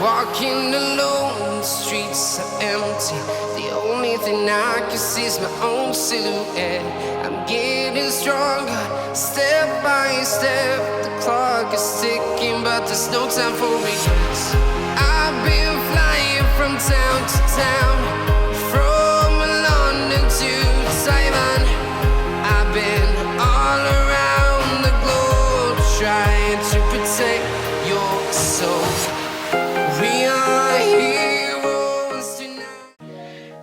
Walking alone, the streets are empty. The only thing I can see is my own silhouette. I'm getting stronger, step by step. The clock is ticking, but there's no time for regrets. I've been flying from town to town, from London to Taiwan. I've been all around the globe, trying to protect your soul. We are heroes tonight.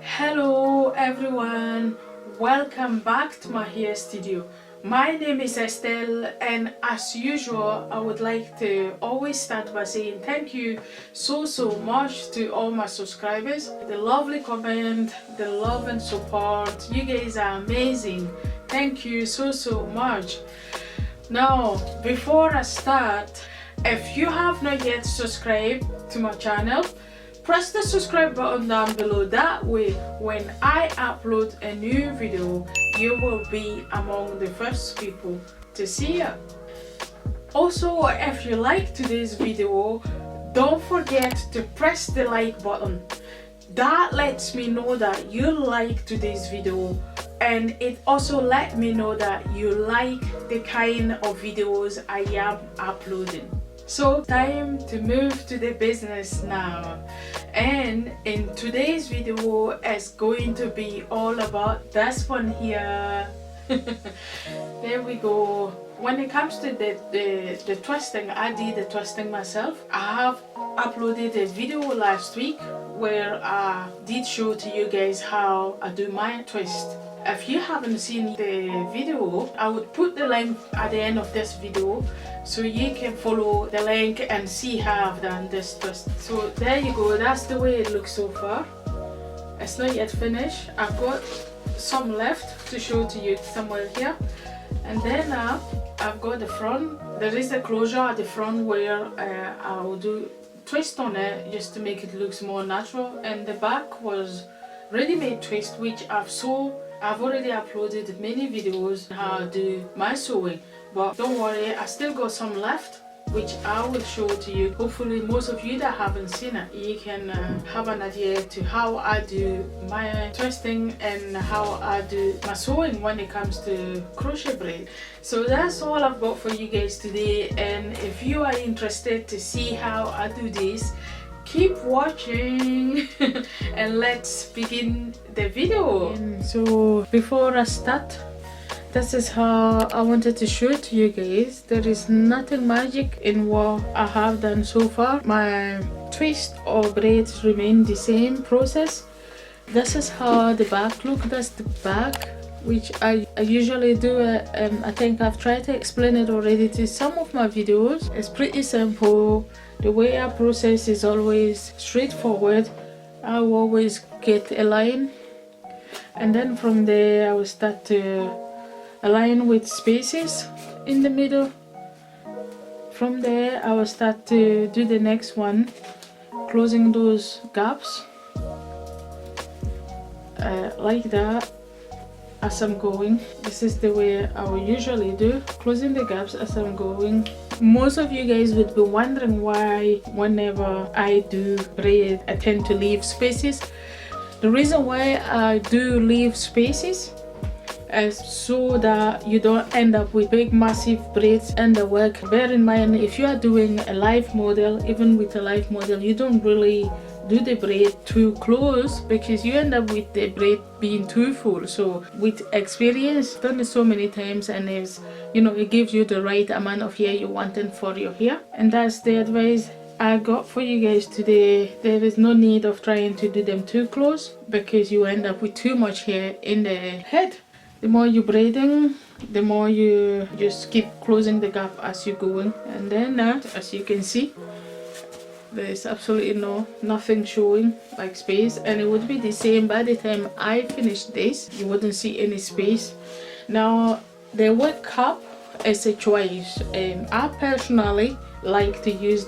Hello everyone, welcome back to my hair studio. My name is Estelle, and as usual I would like to always start by saying thank you so much to all my subscribers. The lovely comment, the love and support, you guys are amazing. Thank you so much. Now before I start, if you have not yet subscribed to my channel, press the subscribe button down below. That way when I upload a new video, you will be among the first people to see it. Also, if you like today's video, don't forget to press the like button. That lets me know that you like today's video, and it also let me know that you like the kind of videos I am uploading. So time to move to the business now, and in today's video is going to be all about this one here. There we go. When it comes to the twisting, I did the twisting myself. I have uploaded a video last week where I did show to you guys how I do my twist. If you haven't seen the video, I would put the link at the end of this video so you can follow the link and see how I've done this twist. So there you go, that's the way it looks so far. It's not yet finished. I've got some left to show to you somewhere here, and then I've got the front. There is a closure at the front where I will do twist on it just to make it look more natural, and the back was ready-made twist, which I've already uploaded many videos on how I do my sewing, but don't worry, I still got some left which I will show to you. Hopefully most of you that haven't seen it, you can have an idea to how I do my twisting and how I do my sewing when it comes to crochet braid. So that's all I've got for you guys today, and if you are interested to see how I do this, keep watching and let's begin the video. So before I start, this is how I wanted to show to you guys. There is nothing magic in what I have done so far. My twist or braids remain the same process. This is how the back look. That's the back, which I usually do. I think I've tried to explain it already to some of my videos. It's pretty simple. The way I process is always straightforward. I will always get a line, and then from there I will start to align with spaces in the middle. From there I will start to do the next one, closing those gaps like that as I'm going. This is the way I will usually do, closing the gaps as I'm going. Most of you guys would be wondering why whenever I do braid I tend to leave spaces. The reason why I do leave spaces is so that you don't end up with big massive braids in the work. Bear in mind, if you are doing a live model, even with a live model, you don't really do the braid too close because you end up with the braid being too full. So with experience, done it so many times, and it's, you know, it gives you the right amount of hair you wanted for your hair. And that's the advice I got for you guys today. There is no need of trying to do them too close because you end up with too much hair in the head. The more you're braiding, the more you just keep closing the gap as you're going. And then as you can see, there's absolutely nothing showing like space, and it would be the same by the time I finish this. You wouldn't see any space. Now the wig cap it's a choice. I personally like to use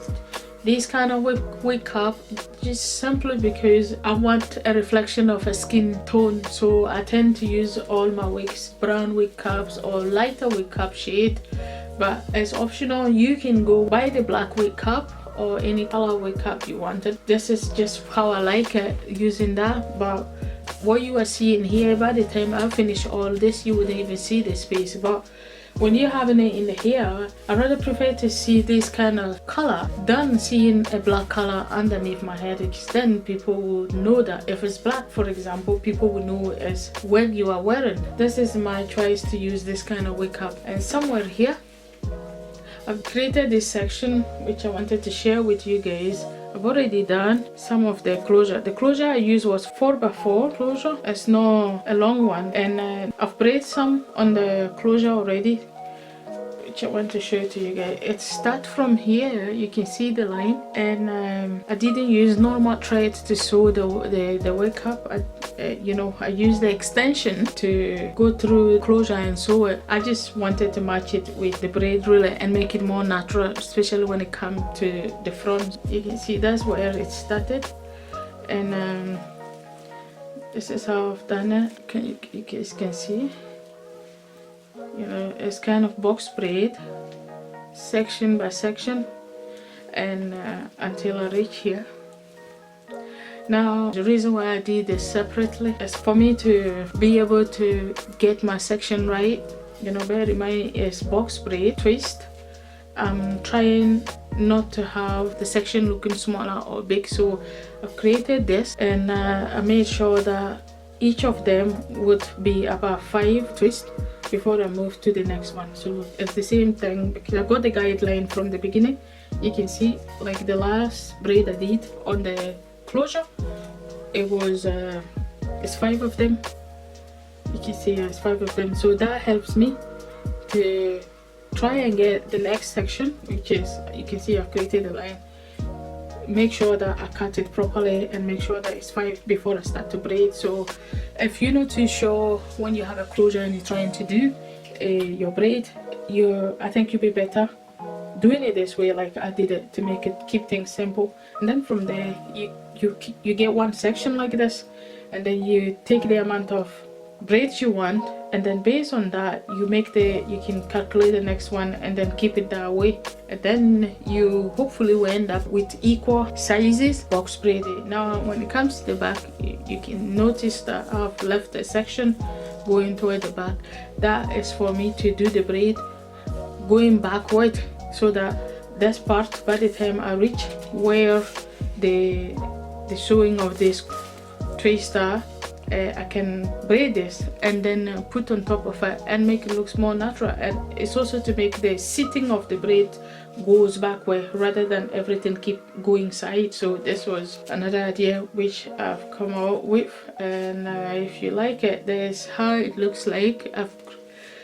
this kind of wig cap just simply because I want a reflection of a skin tone, so I tend to use all my wigs brown wig caps or lighter wig cap shade, but it's optional. You can go buy the black wig cap or any color wig cap you wanted. This is just how I like it, using that. But what you are seeing here, by the time I finish all this, you wouldn't even see the space. But when you're having it in the hair, I rather prefer to see this kind of color than seeing a black color underneath my head, because then people will know that if it's black, for example, people will know it's wig you are wearing. This is my choice to use this kind of wig cap. And somewhere here I've created this section which I wanted to share with you guys. I've already done some of the closure. The closure I used was 4x4 closure. It's not a long one, and I've braided some on the closure already, which I want to show to you guys. It starts from here, you can see the line, and I didn't use normal thread to sew the wig cap. I used the extension to go through closure and sew it. I just wanted to match it with the braid ruler and make it more natural, especially when it comes to the front. You can see that's where it started, and this is how I've done it. You guys can see, it's kind of box braid, section by section, and until I reach here. Now, the reason why I did this separately is for me to be able to get my section right. Bear in mind, it's box braid twist. I'm trying not to have the section looking smaller or big, so I've created this, and I made sure that each of them would be about 5 twists before I move to the next one. So it's the same thing, because I got the guideline from the beginning. You can see, like the last braid I did on the closure, it was it's 5 of them. You can see it's 5 of them, so that helps me to try and get the next section, which is, you can see I've created a line. Make sure that I cut it properly and make sure that it's 5 before I start to braid. So if you're not too sure when you have a closure and you're trying to do your braid, I think you'll be better doing it this way, like I did it, to keep things simple. And then from there you get one section like this, and then you take the amount of braids you want, and then based on that you can calculate the next one and then keep it that way, and then you hopefully will end up with equal sizes box braided. Now when it comes to the back, you can notice that I've left a section going toward the back. That is for me to do the braid going backward, so that this part, by the time I reach where the sewing of this twist are, I can braid this and then put on top of it and make it look more natural. And it's also to make the sitting of the braid goes backward rather than everything keep going side. So this was another idea which I've come out with, and if you like it, this is how it looks like.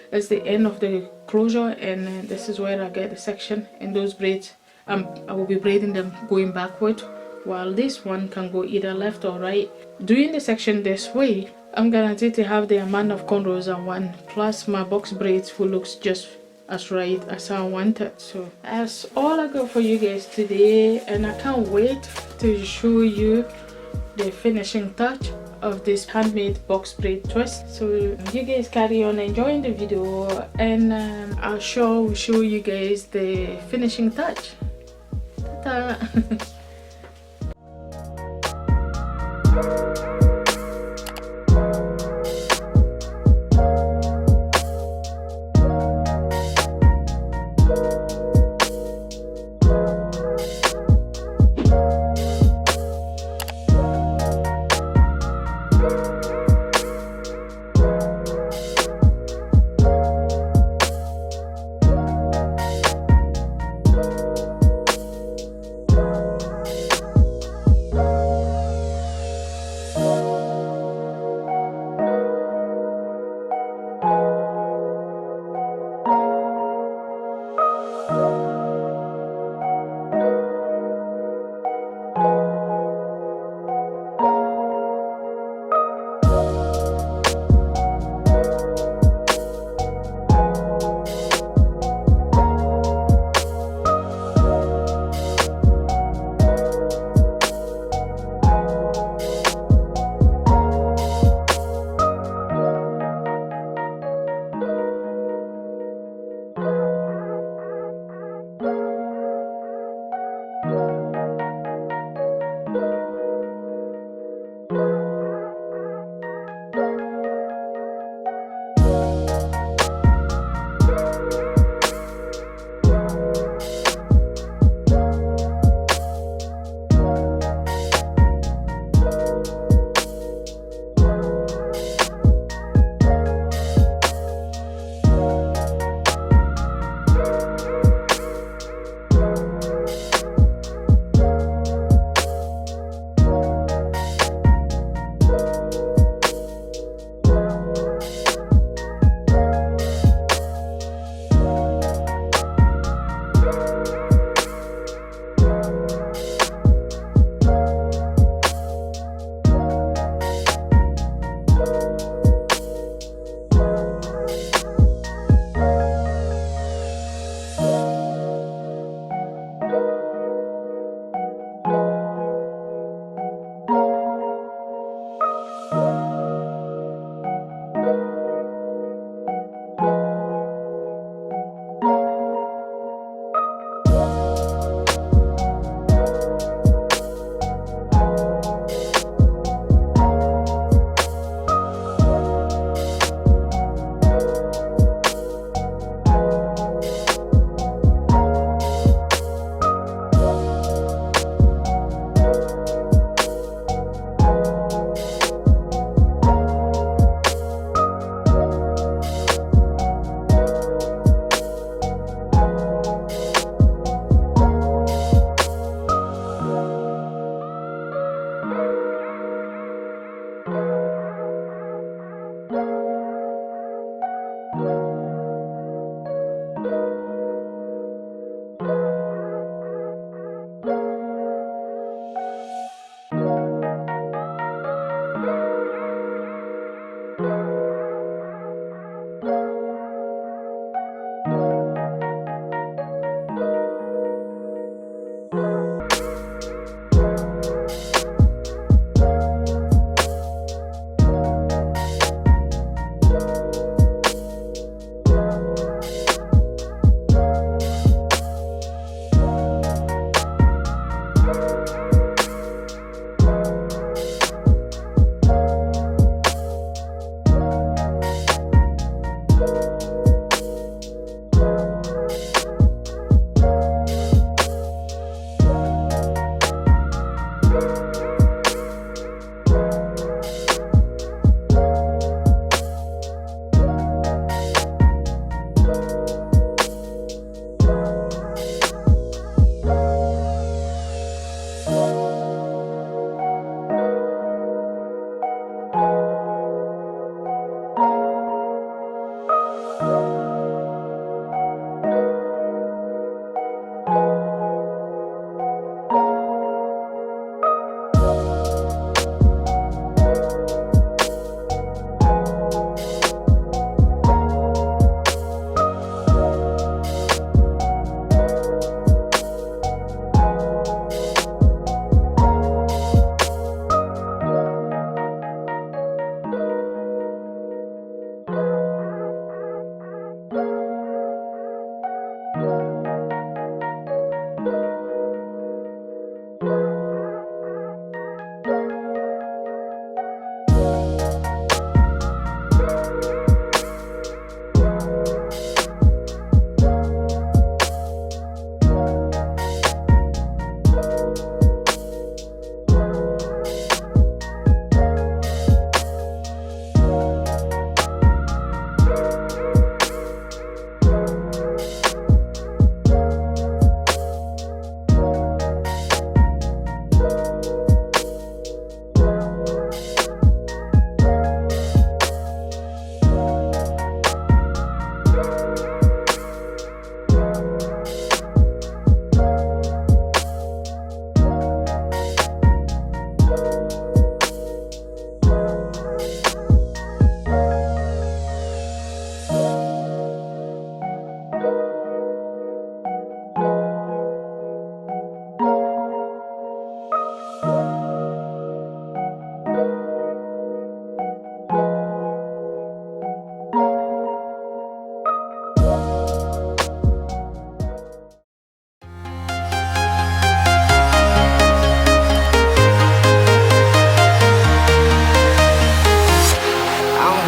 That's the end of the closure, and this is where I get the section. And those braids, I will be braiding them going backward, while this one can go either left or right. Doing the section this way, I'm guaranteed to have the amount of cornrows I want, plus my box braids will look just as right as I want it. So that's all I got for you guys today, and I can't wait to show you the finishing touch of this handmade box braid twist. So you guys carry on enjoying the video, and I'll show you guys the finishing touch. Ta-ta!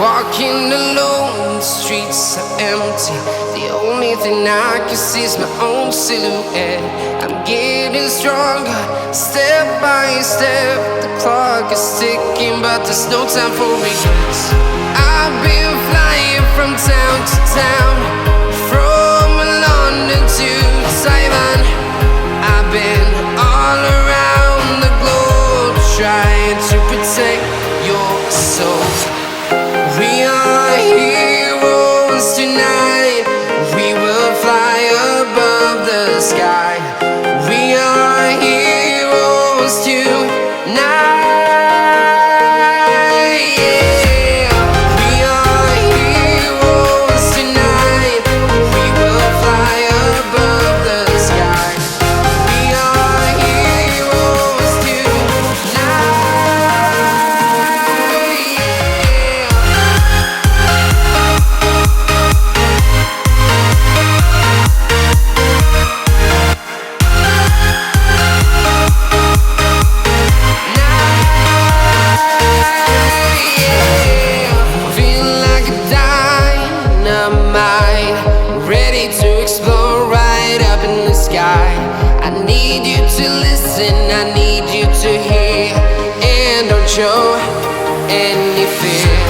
Walking alone, the streets are empty. The only thing I can see is my own silhouette. I'm getting stronger, step by step. The clock is ticking, but there's no time for regrets. I've been flying from town to town, from London to Taiwan. I've been all around the globe, trying to protect your soul. We are heroes tonight. We will fly above the sky. We are heroes tonight. Yeah. We are heroes tonight. We will fly above the sky. We are heroes tonight. I need you to listen, I need you to hear, and don't show any fear.